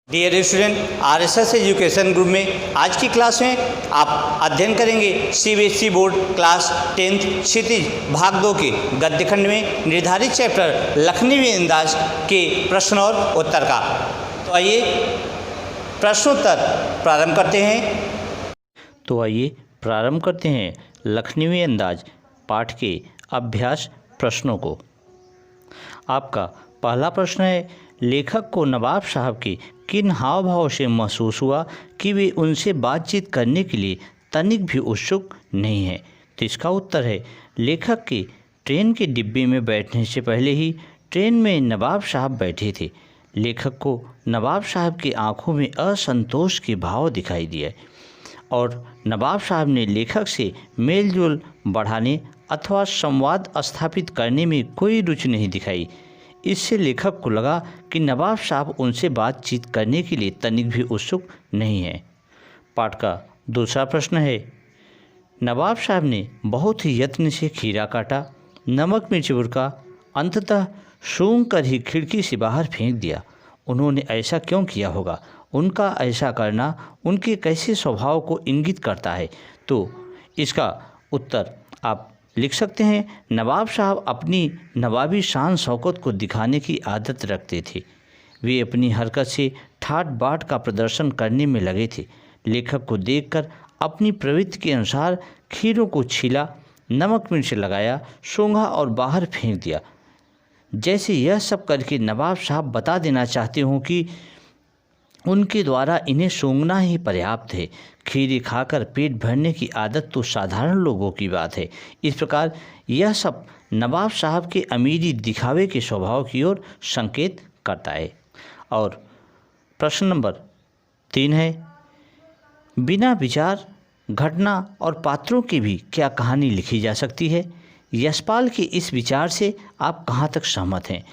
Dear student, RSS education group में आज की क्लास में आप अध्ययन करेंगे सीबीएसई बोर्ड क्लास 10th क्षितिज भाग 2 के गद्य खंड में निर्धारित चैप्टर लखनवी अंदाज के प्रश्न और उत्तर का। तो आइए प्रश्नोत्तर प्रारंभ करते हैं लखनवी अंदाज पाठ के अभ्यास प्रश्नों को। आपका पहला प्रश्न है, लेखक को नवाब साहब के किन हाव भाव से महसूस हुआ कि वे उनसे बातचीत करने के लिए तनिक भी उत्सुक नहीं है। तो इसका उत्तर है, लेखक के ट्रेन के डिब्बे में बैठने से पहले ही ट्रेन में नवाब साहब बैठे थे। लेखक को नवाब साहब की आंखों में असंतोष के भाव दिखाई दिए और नवाब साहब ने लेखक से मेलजोल बढ़ाने अथवा संवाद स्थापित करने में कोई रुचि नहीं दिखाई। इससे लेखक को लगा कि नवाब साहब उनसे बातचीत करने के लिए तनिक भी उत्सुक नहीं है। पाठ का दूसरा प्रश्न है, नवाब साहब ने बहुत ही यत्न से खीरा काटा, नमक मिर्च बुरका, अंततः सूंघ कर ही खिड़की से बाहर फेंक दिया। उन्होंने ऐसा क्यों किया होगा? उनका ऐसा करना उनके कैसे स्वभाव को इंगित करता है? तो इसका उत्तर आप लिख सकते हैं, नवाब साहब अपनी नवाबी शान शौकत को दिखाने की आदत रखते थे। वे अपनी हरकत से ठाट बाट का प्रदर्शन करने में लगे थे। लेखक को देखकर अपनी प्रवृत्ति के अनुसार खीरों को छीला, नमक मिर्च लगाया, सूंघा और बाहर फेंक दिया। जैसे यह सब करके नवाब साहब बता देना चाहते हों कि उनके द्वारा इन्हें सूंघना ही पर्याप्त है। खीरे खाकर पेट भरने की आदत तो साधारण लोगों की बात है। इस प्रकार यह सब नवाब साहब के अमीरी दिखावे के स्वभाव की ओर संकेत करता है। और प्रश्न नंबर 3 है, बिना विचार, घटना और पात्रों की भी क्या कहानी लिखी जा सकती है? यशपाल के इस विचार से आप कहाँ तक सहमत हैं?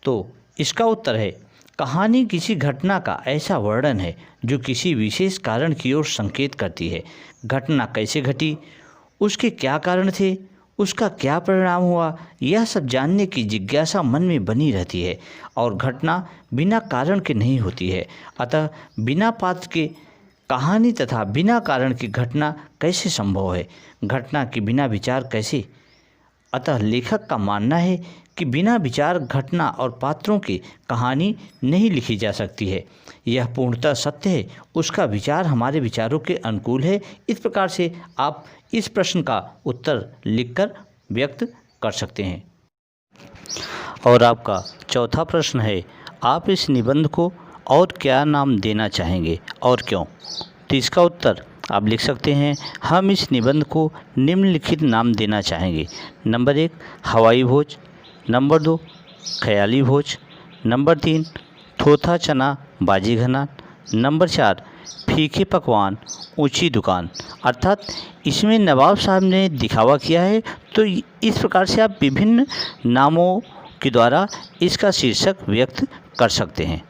तो इसका उत्तर है, कहानी किसी घटना का ऐसा वर्णन है जो किसी विशेष कारण की ओर संकेत करती है। घटना कैसे घटी, उसके क्या कारण थे, उसका क्या परिणाम हुआ, यह सब जानने की जिज्ञासा मन में बनी रहती है। और घटना बिना कारण के नहीं होती है। अतः बिना पात्र के कहानी तथा बिना कारण की घटना कैसे संभव है? घटना के बिना विचार कैसे? अतः लेखक का मानना है कि बिना विचार, घटना और पात्रों की कहानी नहीं लिखी जा सकती है। यह पूर्णतः सत्य है। उसका विचार हमारे विचारों के अनुकूल है। इस प्रकार से आप इस प्रश्न का उत्तर लिखकर व्यक्त कर सकते हैं। और आपका चौथा प्रश्न है, आप इस निबंध को और क्या नाम देना चाहेंगे और क्यों? तो इसका उत्तर आप लिख सकते हैं, हम इस निबंध को निम्नलिखित नाम देना चाहेंगे। नंबर 1, हवाई भोज। नंबर 2, ख्याली भोज। नंबर 3, थोथा चना बाजी घना। नंबर 4, फीके पकवान ऊंची दुकान। अर्थात इसमें नवाब साहब ने दिखावा किया है। तो इस प्रकार से आप विभिन्न नामों के द्वारा इसका शीर्षक व्यक्त कर सकते हैं।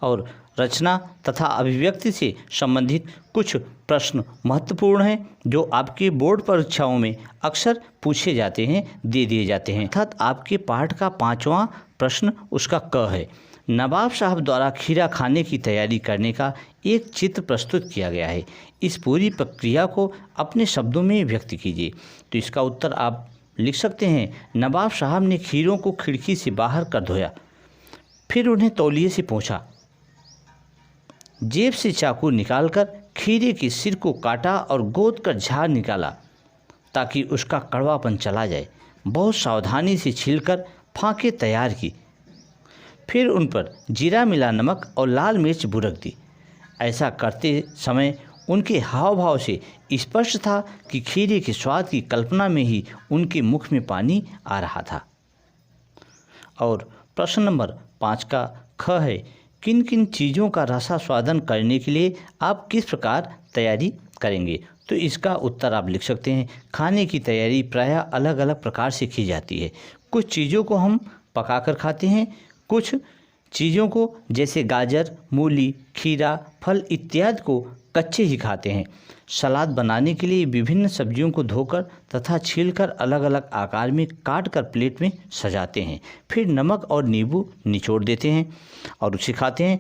और रचना तथा अभिव्यक्ति से संबंधित कुछ प्रश्न महत्वपूर्ण हैं जो आपके बोर्ड परीक्षाओं में अक्सर पूछे जाते हैं, दे दिए जाते हैं। अर्थात आपके पाठ का 5वां प्रश्न उसका क है। नवाब साहब द्वारा खीरा खाने की तैयारी करने का एक चित्र प्रस्तुत किया गया है। इस पूरी प्रक्रिया को अपने शब्दों में व्यक्त कीजिए। तो इसका उत्तर आप लिख सकते हैं, नवाब साहब ने खीरों को खिड़की से बाहर कर धोया, फिर उन्हें तौलिए से पोंछा, जेब से चाकू निकालकर खीरे के सिर को काटा और गोद कर झाड़ निकाला ताकि उसका कड़वापन चला जाए। बहुत सावधानी से छीलकर फांके तैयार की, फिर उन पर जीरा मिला नमक और लाल मिर्च बुरक दी। ऐसा करते समय उनके हाव भाव से स्पष्ट था कि खीरे के स्वाद की कल्पना में ही उनके मुख में पानी आ रहा था। और प्रश्न नंबर 5 का ख है, किन किन चीज़ों का रसास्वादन करने के लिए आप किस प्रकार तैयारी करेंगे? तो इसका उत्तर आप लिख सकते हैं, खाने की तैयारी प्रायः अलग अलग प्रकार से की जाती है। कुछ चीज़ों को हम पकाकर खाते हैं, कुछ चीज़ों को जैसे गाजर, मूली, खीरा, फल इत्यादि को कच्चे ही खाते हैं। सलाद बनाने के लिए विभिन्न सब्जियों को धोकर तथा छीलकर अलग अलग आकार में काट कर प्लेट में सजाते हैं। फिर नमक और नींबू निचोड़ देते हैं और उसे खाते हैं।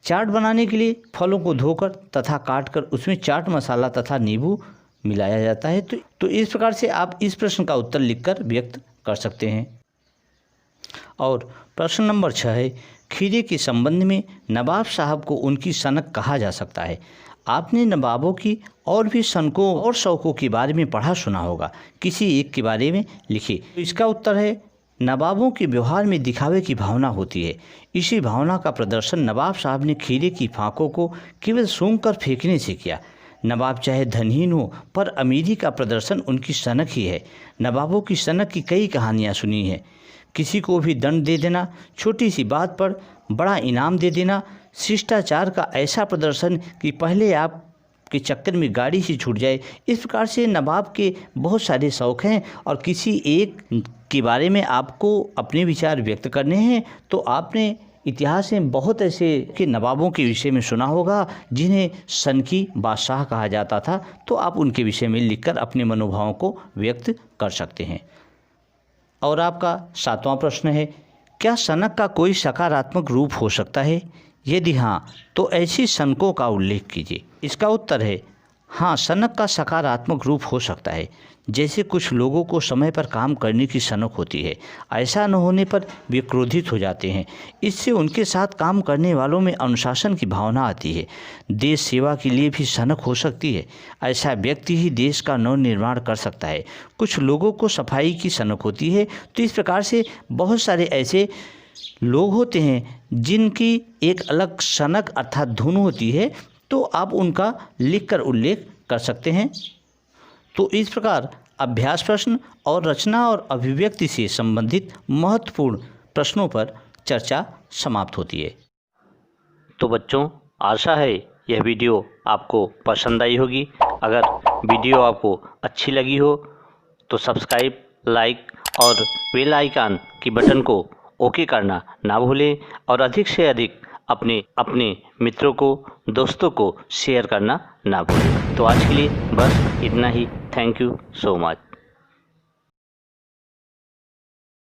चाट बनाने के लिए फलों को धोकर तथा काटकर उसमें चाट मसाला तथा नींबू मिलाया जाता है। तो इस प्रकार से आप इस प्रश्न का उत्तर लिखकर व्यक्त कर सकते हैं। और प्रश्न नंबर 6 है, खीरे के संबंध में नवाब साहब को उनकी सनक कहा जा सकता है। आपने नवाबों की और भी सनकों और शौकों के बारे में पढ़ा सुना होगा, किसी एक के बारे में लिखिए। तो इसका उत्तर है, नवाबों के व्यवहार में दिखावे की भावना होती है। इसी भावना का प्रदर्शन नवाब साहब ने खीरे की फांकों को केवल सूंघकर फेंकने से किया। नवाब चाहे धनहीन हो, पर अमीरी का प्रदर्शन उनकी सनक ही है। नवाबों की सनक की कई कहानियाँ सुनी हैं। किसी को भी दंड दे देना, छोटी सी बात पर बड़ा इनाम दे देना, शिष्टाचार का ऐसा प्रदर्शन कि पहले आप के चक्कर में गाड़ी ही छूट जाए। इस प्रकार से नवाब के बहुत सारे शौक़ हैं और किसी एक के बारे में आपको अपने विचार व्यक्त करने हैं। तो आपने इतिहास में बहुत ऐसे के नवाबों के विषय में सुना होगा जिन्हें सनकी बादशाह कहा जाता था। तो आप उनके विषय में लिखकर अपने मनोभावों को व्यक्त कर सकते हैं। और आपका 7वां प्रश्न है, क्या सनक का कोई सकारात्मक रूप हो सकता है? यदि हाँ, तो ऐसी सनकों का उल्लेख कीजिए। इसका उत्तर है हाँ, सनक का सकारात्मक रूप हो सकता है। जैसे कुछ लोगों को समय पर काम करने की सनक होती है, ऐसा न होने पर वे क्रोधित हो जाते हैं। इससे उनके साथ काम करने वालों में अनुशासन की भावना आती है। देश सेवा के लिए भी सनक हो सकती है। ऐसा व्यक्ति ही देश का नव निर्माण कर सकता है। कुछ लोगों को सफाई की सनक होती है। तो इस प्रकार से बहुत सारे ऐसे लोग होते हैं जिनकी एक अलग सनक अर्थात धुन होती है। तो आप उनका लिखकर उल्लेख कर सकते हैं। तो इस प्रकार अभ्यास प्रश्न और रचना और अभिव्यक्ति से संबंधित महत्वपूर्ण प्रश्नों पर चर्चा समाप्त होती है। तो बच्चों, आशा है यह वीडियो आपको पसंद आई होगी। अगर वीडियो आपको अच्छी लगी हो तो सब्सक्राइब, लाइक और बेल आइकन की बटन को ओके करना ना भूलें और अधिक से अधिक अपने मित्रों को, दोस्तों को शेयर करना ना भूलें। तो आज के लिए बस इतना ही। Thank you so much.